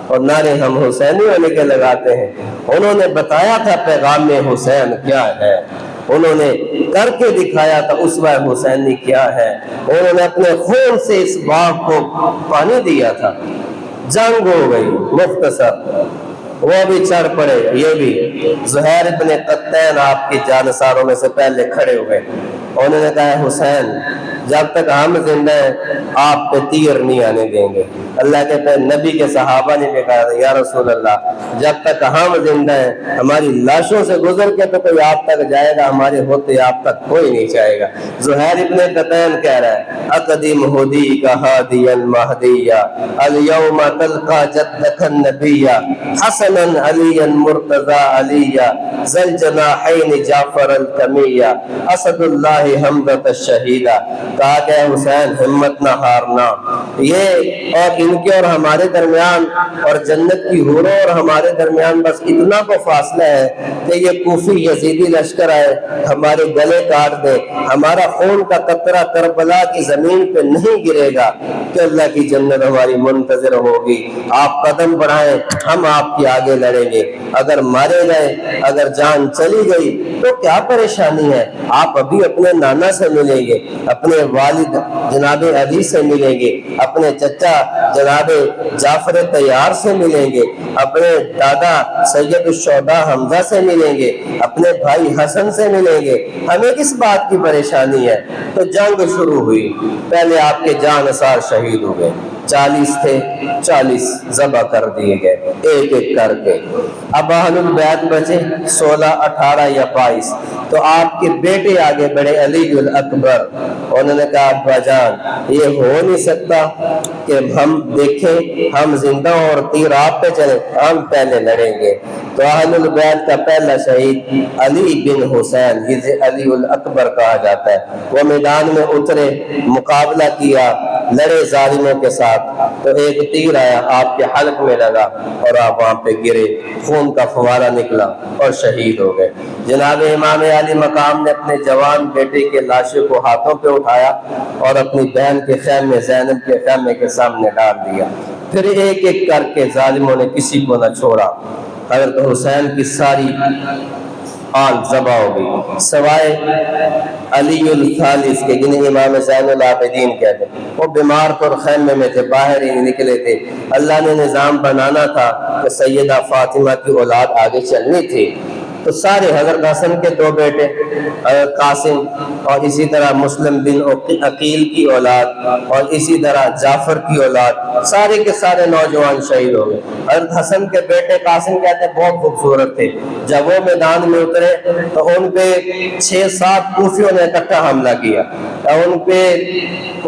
اور نعرے ہم حسینی ہونے کے لگاتے ہیں۔ انہوں نے بتایا تھا پیغام حسین کیا ہے، انہوں نے کر کے دکھایا تھا اسوہ حسینی کیا ہے، انہوں نے اپنے خون سے اس باغ کو پانی دیا تھا۔ جنگ ہو گئی مختصر، وہ بھی چڑھ پڑے، یہ بھی زہیر ابن قطین آپ کی جانثاروں میں سے پہلے کھڑے ہوئے، انہوں نے کہا حسین جب تک ہم زندہ ہیں آپ پہ تیر نہیں آنے دیں گے۔ اللہ کے نبی کے صحابہ نے بھی کہا یا رسول اللہ جب تک ہم زندہ ہیں ہماری لاشوں سے گزر کے تو کوئی آپ تک جائے گا، ہمارے ہوتے آپ تک کوئی نہیں جائے گا۔ زہیر ابن قطین کہہ رہا ہے اقدم ہدی کا ہادی المہدیہ الیوم تلقى جدک النبیہ حسنا علی مرتضی علیہ ذل جناحین جعفر الکمیہ اسد اللہ حمزۃ الشہیدہ۔ کہا کہ حسین ہمت نہ ہارنا، یہ اور ان کے اور ہمارے درمیان اور جنت کی حوروں اور ہمارے درمیان بس اتنا کو فاصلہ ہے کہ یہ کوفی یزیدی لشکر آئے ہمارے گلے کاٹ دے، ہمارا خون کا قطرہ کربلا کی زمین پہ نہیں گرے گا کہ اللہ کی جنت ہماری منتظر ہوگی۔ آپ قدم بڑھائیں ہم آپ کے آگے لڑیں گے، اگر مارے گئے اگر جان چلی گئی تو کیا پریشانی ہے، آپ ابھی اپنے نانا سے ملیں گے، اپنے والد جناب علی سے ملیں گے، اپنے چچا جناب جعفر طیار سے ملیں گے، اپنے دادا سید الشہداء حمزہ سے ملیں گے، اپنے بھائی حسن سے ملیں گے، ہمیں کس بات کی پریشانی ہے۔ تو جنگ شروع ہوئی، پہلے آپ کے جانثار شہید ہو گئے، 40 تھے، 40 ذبح کر دیے گئے ایک ایک کر کے۔ اب اہل البیت بچے 16 18 یا 22، تو آپ کے بیٹے آگے بڑھے علی الاکبر، انہوں نے کہا ابا جان یہ ہو نہیں سکتا کہ ہم دیکھیں ہم زندہ اور تیر آپ پہ چلے، ہم پہلے لڑیں گے۔ تو اہل البیت کا پہلا شہید علی بن حسین جسے علی الاکبر کہا جاتا ہے، وہ میدان میں اترے، مقابلہ کیا، لڑے ظالموں کے ساتھ، تو ایک تیر آیا آپ کے حلق میں لگا اور آپ وہاں پہ گرے، خون کا فوارہ نکلا اور شہید ہو گئے۔ جناب امام علی مقام نے اپنے جوان بیٹے کے لاشوں کو ہاتھوں پہ اٹھایا اور اپنی بہن کے خیمے زینب کے خیمے کے سامنے ڈال دیا، پھر ایک ایک کر کے ظالموں نے کسی کو نہ چھوڑا۔ حضرت حسین کی ساری آل ذبح ہو گئی سوائے علی الثالث کے، جنہیں امام زین العابدین کہتے ہیں، وہ بیمار پر خیمے میں تھے، باہر ہی نکلے تھے۔ اللہ نے نظام بنانا تھا کہ سیدہ فاطمہ کی اولاد آگے چلنی تھی، تو سارے حضرت حسن کے 2 بیٹے حضرت قاسم اور اسی طرح مسلم بن عقیل کی اولاد اور اسی طرح جعفر کی اولاد، سارے کے سارے نوجوان شہید ہو گئے۔ حضرت حسن کے بیٹے قاسم کہتے ہیں بہت خوبصورت تھے، جب وہ میدان میں اترے تو ان پہ 6-7 کوفیوں نے اکٹھا حملہ کیا، ان پہ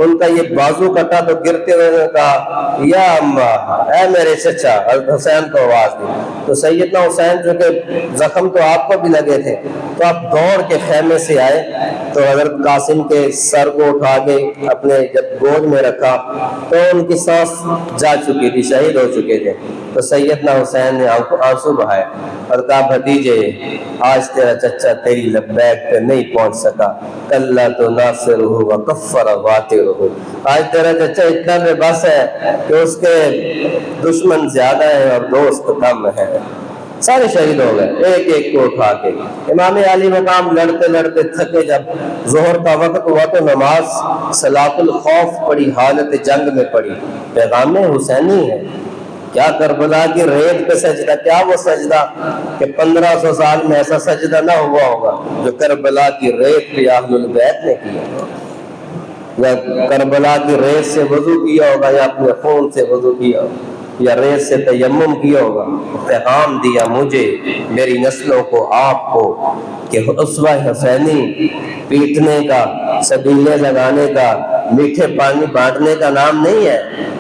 ان کا یہ بازو کٹا تو گرتے ہوئے نے کہا یا اماں، اے میرے چچا، حضرت حسین کو آواز دی، تو سیدنا حسین جو کہ زخم تو آپ کو بھی لگے تھے، تو آپ دوڑ کے خیمے سے آئے تو حضرت قاسم کے سر کو اٹھا کے اپنے جب گود میں رکھا تو ان کی سانس جا چکی تھی، شہید ہو چکے تھے۔ تو سیدنا حسین نے آنسو بہائے اور کہا بھتیجے آج تیرا چچا تیری لبیک پہ نہیں پہنچ سکا، کلّا تو ناصرہ و کفر واترہ، آج تیرا چچا اتنا بے بس ہے کہ اس کے دشمن زیادہ ہیں اور دوست کم ہیں۔ سارے شہید ہو گئے ایک ایک کو اٹھا کے۔ امام علی مقام لڑتے لڑتے تھکے، جب ظہر کا وقت ہوا تو نماز صلاۃ الخوف پڑھی، حالت جنگ میں پڑھی۔ پیغام حسینی ہے، کیا کربلا کی ریت پہ سجدہ، کیا وہ سجدہ کہ 1500 سال میں ایسا سجدہ نہ ہوا ہوگا جو کربلا کی ریت پہ اہل البیت نے کیا، یا کربلا کی ریت سے وضو کیا ہوگا، یا اپنے خون سے وضو کیا ہوگا، یا ریت سے تیمم کیا ہوگا۔ پیغام دیا مجھے، میری نسلوں کو، آپ کو، کہ اسوہ حسینی پیٹنے کا، سبیلے لگانے کا، میٹھے پانی بانٹنے کا نام نہیں ہے۔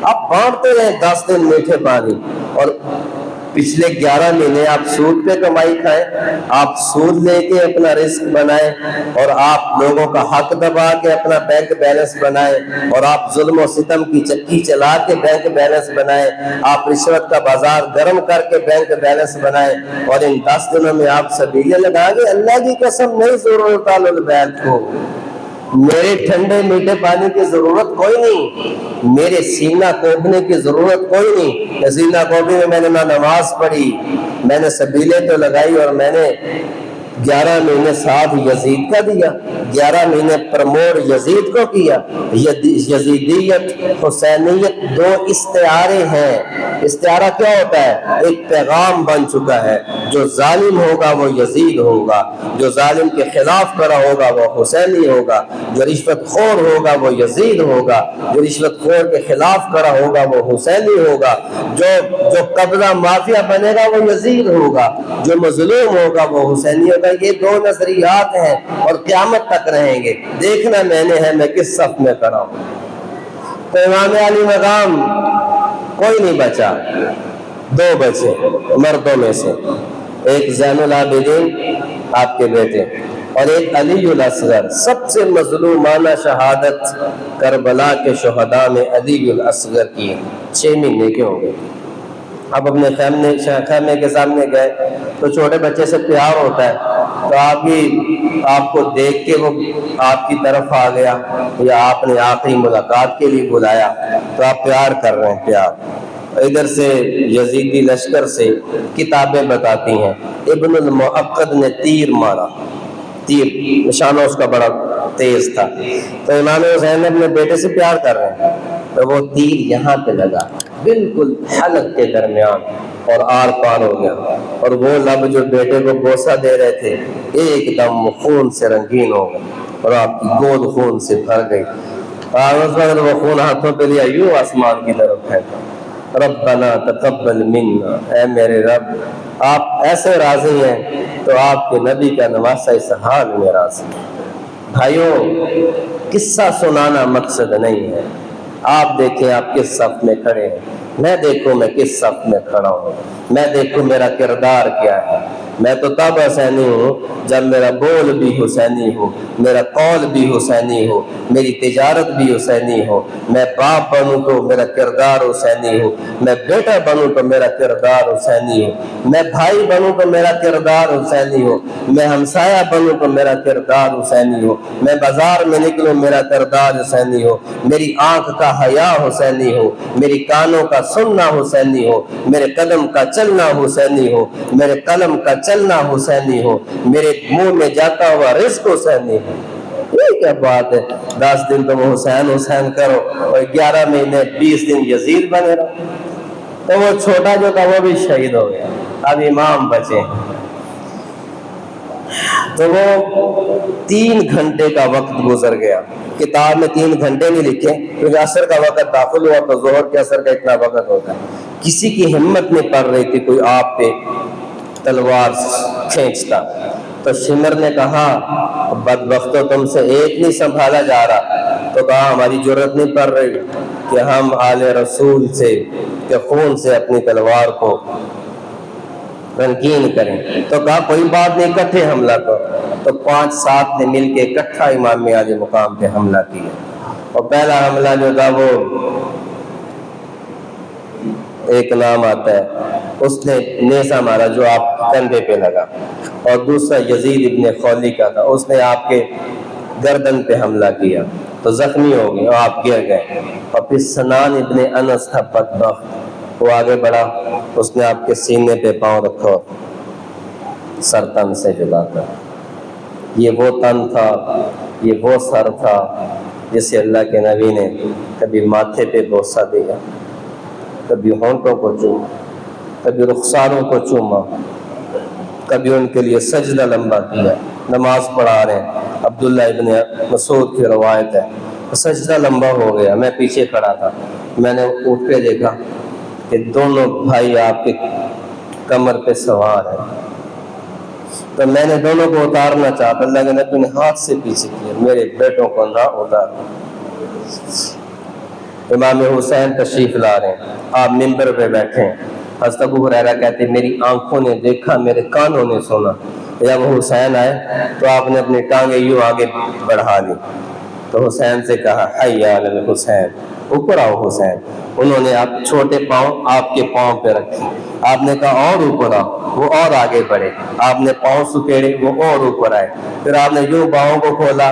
آپ بانٹتے رہے 10 دن میٹھے پانی، اور پچھلے 11 مہینے آپ سود پہ کمائی کھائیں، آپ سود لے کے اپنا رزق بنائیں، اور آپ لوگوں کا حق دبا کے اپنا بینک بیلنس بنائیں، اور آپ ظلم و ستم کی چکی چلا کے بینک بیلنس بنائیں، آپ رشوت کا بازار گرم کر کے بینک بیلنس بنائیں، اور ان 10 دنوں میں آپ سبیلے لگا گے۔ اللہ کی قسم نہیں ضرورت آل البیت کو، میرے ٹھنڈے میٹھے پانی کی ضرورت کوئی نہیں، میرے سینہ کوبنے کی ضرورت کوئی نہیں۔ سینہ کوبی میں نے نہ نماز پڑھی، میں نے سبیلے تو لگائی، اور میں نے 11 مہینے ساتھ یزید کا دیا، 11 مہینے پرموٹ یزید کو کیا۔ یزیدیت حسینیت دو استعارے ہیں۔ استعارہ کیا ہوتا ہے؟ ایک پیغام بن چکا ہے، جو ظالم ہوگا وہ یزید ہوگا، جو ظالم کے خلاف کھڑا ہوگا وہ حسینی ہوگا، جو رشوت خور ہوگا وہ یزید ہوگا، جو رشوت خور کے خلاف کھڑا ہوگا وہ حسینی ہوگا، جو قبضہ مافیا بنے گا وہ یزید ہوگا، جو مظلوم ہوگا وہ حسینی ہوگا۔ یہ دو نظریات ہیں اور قیامت تک رہیں گے۔ دیکھنا میں نے ہے میں کس صف میں کھڑا ہوں۔ تو امام علی مقام کوئی نہیں بچا، 2 بچے مردوں میں سے، ایک زین العابدین آپ کے بیٹے، اور ایک علی الاصغر۔ سب سے مظلومانہ شہادت کربلا کے شہداء میں علی الاصغر کی 6 مہینے کے ہو گئے۔ اب اپنے خیمے کے سامنے گئے تو چھوٹے بچے سے پیار ہوتا ہے، تو آپ کو دیکھ کے وہ آپ کی طرف آ گیا، یا آپ نے آخری ملاقات کے لیے بلایا تو آپ پیار کر رہے ہیں۔ پیار ادھر سے یزیدی لشکر سے کتابیں بتاتی ہیں ابن المعقد نے تیر مارا، تیر نشانہ اس کا بڑا تیز تھا، تو امام حسین اپنے بیٹے سے پیار کر رہے ہیں، تو وہ تیر یہاں پہ لگا بالکل حلق کے درمیان اور آر پار ہو گیا، اور وہ لب جو بیٹے کو بوسہ دے رہے تھے ایک دم خون سے رنگین ہو گئے، اور آپ کی گود خون سے بھر گئی، اور اس وقت وہ خون ہاتھوں پہ لیا یوں آسمان کی طرف پھینکا، ربنا تقبل منا، اے میرے رب آپ ایسے راضی ہیں تو آپ کے نبی کا نواسہ اس حال میں راضی ہے۔ بھائیوں، قصہ سنانا مقصد نہیں ہے، آپ دیکھیں آپ کس صف میں کھڑے ہیں، میں دیکھوں میں کس صف میں کھڑا ہوں، میں دیکھوں میرا کردار کیا ہے۔ میں تو تب حسینی ہوں جب میرا بول بھی حسینی ہو، میرا قول بھی حسینی ہو، میری تجارت بھی حسینی ہو، میں باپ بنوں تو میرا کردار حسینی ہو، میں بیٹا بنوں تو میرا کردار حسینی ہو، میں بھائی بنوں تو میرا کردار حسینی ہو، میں ہمسایہ بنوں تو میرا کردار حسینی ہو، میں بازار میں نکلوں میرا کردار حسینی ہو، میری آنکھ کا حیا حسینی ہو، میری کانوں کا سننا حسینی ہو، میرے قدم کا چلنا حسینی ہو، میرے قلم کا چلنا حسینی ہو، میرے منہ میں جاتا ہوا رزق حسینی ہو۔ یہ کیا بات ہے؟ 10 دن تم حسین حسین کرو اور 11 مہینے 20 دن یزید بنے رہو۔ تو وہ چھوٹا جو تھا وہ بھی شہید ہو گیا، اب امام بچے۔ تو وہ 3 گھنٹے کا وقت گزر گیا، کتاب میں 3 گھنٹے نہیں لکھے کیونکہ عصر کا وقت داخل ہوا تو ظہر کے عصر کا اتنا وقت ہوتا ہے۔ کسی کی ہمت نہیں پڑ رہی تھی کوئی آپ پہ تلوار کھینچتا، تو شمر نے کہا بدبختو تم سے ایک نہیں سنبھالا جا رہا، تو کہا ہماری جرت نہیں پڑ رہی کہ ہم آل رسول سے کے خون سے اپنی تلوار کو رنگین کریں. تو کہا کوئی بات نہیں، اکٹھے حملہ کرو. تو 5-7 نے مل کے اکٹھا امام عالی مقام پہ حملہ کیا. اور پہلا حملہ جو تھا وہ ایک نام آتا ہے، اس نے نیزہ مارا جو آپ کندھے پہ لگا. اور دوسرا یزید ابن خولی کا تھا، اس نے آپ کے گردن پہ حملہ کیا تو زخمی ہو گئے اور آپ گر گئے. اور پھر سنان ابن انس تھا بدبخت، وہ آگے بڑھا، اس نے آپ کے سینے پہ پاؤں رکھا سر تن سے جدا کر. یہ وہ تن تھا، یہ وہ سر تھا جسے اللہ کے نبی نے کبھی ماتھے پہ بوسہ دیا، کبھی ہونٹوں کو چوما، کبھی رخساروں کو چوما، کبھی ان کے لیے سجدہ لمبا کیا. نماز پڑھا رہے ہیں، عبداللہ ابن مسعود کی روایت ہے، سجدہ لمبا ہو گیا، میں پیچھے کھڑا تھا، میں نے اٹھ کے دیکھا کہ دونوں بھائی آپ کے کمر پہ سوار ہیں. تو میں نے دونوں کو اتارنا چاہتا، اللہ کے نبی نے ہاتھ سے پیچھے کیا، میرے بیٹوں کو نہ اتار. امام حسین تشریف لا رہے ہیں، آپ منبر پہ بیٹھے ہیں. حضرت ابو ہریرہ کہتے ہیں میری آنکھوں نے دیکھا، میرے کانوں نے سنا. جب حسین آئے تو آپ نے اپنی ٹانگیں یوں آگے بڑھا لی. تو حسین سے کہا حی علی الحسین، اوپر آؤ حسین. انہوں نے آپ چھوٹے پاؤں آپ کے پاؤں پہ رکھے، آپ نے کہا اور اوپر آؤ، وہ اور آگے بڑھے. آپ نے پاؤں سکیڑے، وہ اور اوپر آئے. پھر آپ نے یوں باہوں کو کھولا،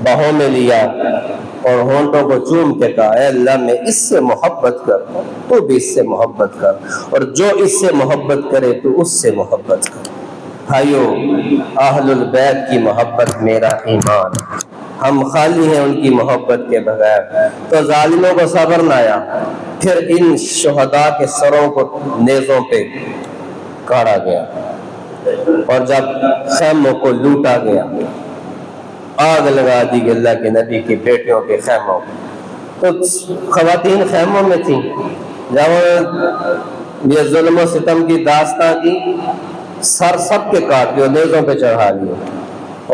باہوں میں لیا اور ہونٹوں کو چوم کے کہا اے اللہ میں اس سے محبت کرتا ہوں، تو بھی اس سے محبت کر، اور جو اس سے محبت کرے تو اس سے محبت کر. بھائیو، اہل البیت کی محبت میرا ایمان، ہم خالی ہیں ان کی محبت کے بغیر. تو ظالموں کو صبر نہ آیا، پھر ان شہداء کے سروں کو نیزوں پہ کاڑا گیا. اور جب خیموں کو لوٹا گیا، آگ لگا دی گئی اللہ کے نبی کی بیٹیوں کے خیموں. تو خواتین خیموں میں تھیں، جب یہ ظلم و ستم کی داستان کی، سر سب کے کاٹ دیے، نیزوں پہ چڑھا لیے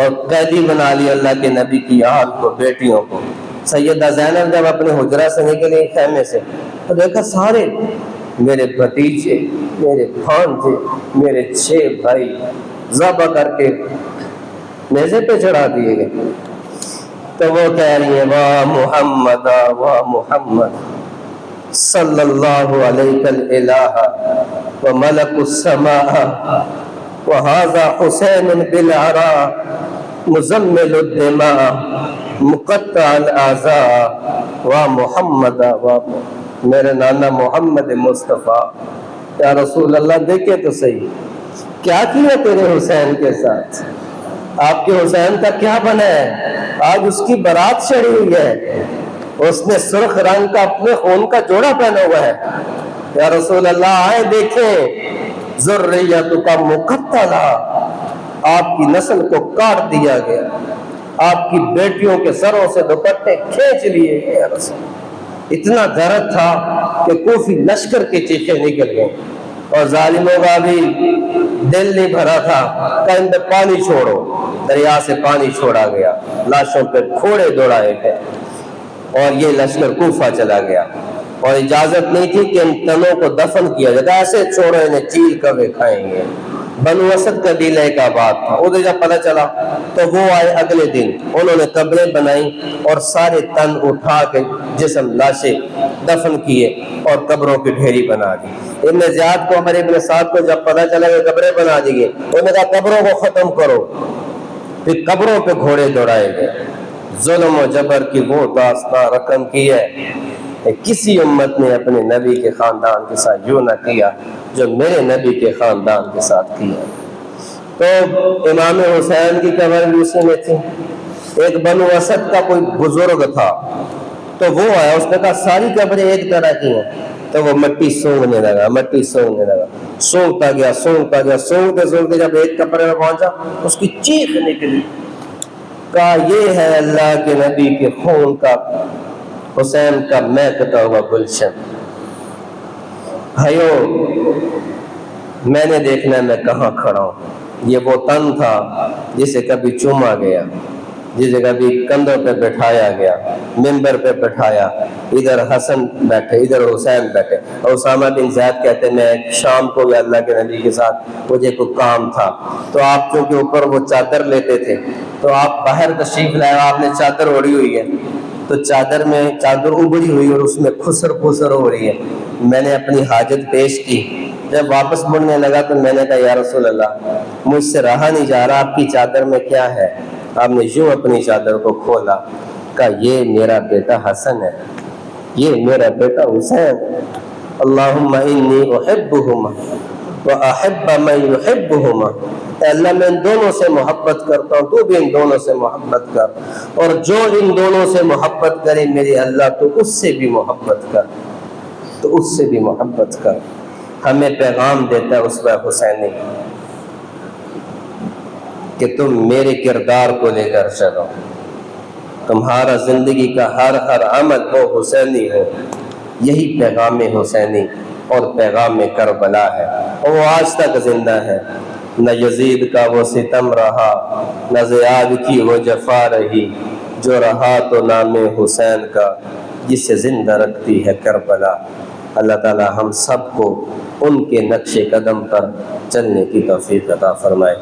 اور قیدی بنا لی اللہ کے نبی کی آل کو، بیٹیوں کو. سیدہ زینب جب اپنے حجرہ سے نکلی خیمے سے تو دیکھا سارے میرے بھتیجے، میرے بھانجے، میرے 6 بھائی ذبح کر کے نیزے پہ چڑھا دیے گئے. تو وہ کہہ رہی ہیں واہ محمد واہ محمد صلی اللہ علیہ الالہ وملک السماء وہذا حسین بالعراء مزمل الدماء مقطع الاعضاء واہ محمد واہ. میرے نانا محمد مصطفیٰ، یا رسول اللہ دیکھے تو صحیح کیا کیا تیرے حسین کے ساتھ، آپ کے حسین کا کیا بنا ہے. آج اس کی بارات چڑھی ہوئی ہے، اس نے سرخ رنگ کا اپنے خون کا جوڑا پہنا ہوا ہے. یا رسول اللہ آئے دیکھیں، ذریت کا مقتلا، آپ کی نسل کو کاٹ دیا گیا، آپ کی بیٹیوں کے سروں سے دوپٹے کھینچ لیے گئے. یا رسول، اتنا درد تھا کہ کوفی لشکر کے چیخے نکل گئے. اور ظالموں کا بھی دل نہیں بھرا تھا، کہیں پہ پانی چھوڑو، دریا سے پانی چھوڑا گیا، لاشوں پہ گھوڑے دوڑائے گئے اور یہ لشکر کوفہ چلا گیا. اور اجازت نہیں تھی کہ ان تنوں کو دفن کیا جائے، ایسے چھوڑو انہیں چیل کوے کھائیں گے. بنو اسد قبیلے کا بات تھا. ادھر جب پتہ چلا تو وہ آئے اگلے دن، انہوں نے قبریں بنائیں اور سارے تن اٹھا کے جسم لاشیں دفن کیے اور قبروں کی ڈھیری بنا دی. ابن زیاد کو، عمر ابن سعد کو جب پتہ چلا کہ قبریں بنا دی گئی، انہوں نے کہا قبروں کو ختم کرو. پھر قبروں پہ گھوڑے دوڑائے گئے. ظلم و جبر کی وہ داستان رقم کی ہے کہ کسی امت نے اپنے نبی کے خاندان کے ساتھ یوں نہ کیا جو میرے نبی کے خاندان کے ساتھ کیا. تو امام حسین کی قبر بھی اسی میں تھی. ایک بنو اسد کا کوئی بزرگ تھا تو وہ آیا، اس نے کہا ساری قبریں ایک طرح کی ہیں. تو وہ مٹی سونگنے لگا، مٹی سونگنے لگا، سونگتا گیا، سونگتا گیا، سونگتے سونگتے جب ایک قبر میں پہنچا اس کی چیخ نکلی. کہا یہ ہے اللہ کے نبی کے خون کا، حسین کا مہکتا ہوا گلشن. بھائیو، میں نے دیکھنا میں کہاں کھڑا ہوں. یہ وہ تن تھا جسے کبھی چوما گیا، جس جگہ بھی کندھوں پہ بٹھایا گیا، ممبر پہ بٹھایا، ادھر حسن بیٹھے ادھر حسین بیٹھے۔ اور اسامہ بن زید کہتے میں شام کو گیا اللہ کے نبی کے ساتھ، مجھے کوئی کام تھا، تو آپ چونکہ اوپر وہ چادر لیتے تھے تو آپ باہر تشریف لائے، آپ نے چادر اوڑھی ہوئی ہے، تو چادر میں چادر ابڑی ہوئی اور اس میں خسر خسر ہو رہی ہے۔ میں نے اپنی حاجت پیش کی، جب واپس مڑنے لگا تو میں نے کہا یا رسول اللہ مجھ سے رہا نہیں جا رہا، آپ کی چادر میں کیا ہے؟ آپ نے یوں اپنی چادر کو کھولا، کہا یہ میرا بیٹا حسن ہے، یہ میرا بیٹا حسین ہے۔ اللہم انی احبہما واحب من یحبہما، اے اللہ میں ان دونوں سے محبت کرتا ہوں، تو بھی ان دونوں سے محبت کر، اور جو ان دونوں سے محبت کرے میرے اللہ تو اس سے بھی محبت کر، تو اس سے بھی محبت کر۔ ہمیں پیغام دیتا ہے اسوہ حسینی کہ تم میرے کردار کو لے کر چلو، تمہارا زندگی کا ہر عمل وہ حسینی ہو۔ یہی پیغام حسینی اور پیغام کربلا ہے، اور وہ آج تک زندہ ہے۔ نہ یزید کا وہ ستم رہا، نہ زیاد کی وہ جفا رہی، جو رہا تو نام حسین کا، جسے زندہ رکھتی ہے کربلا۔ اللہ تعالی ہم سب کو ان کے نقش قدم پر چلنے کی توفیق عطا فرمائے۔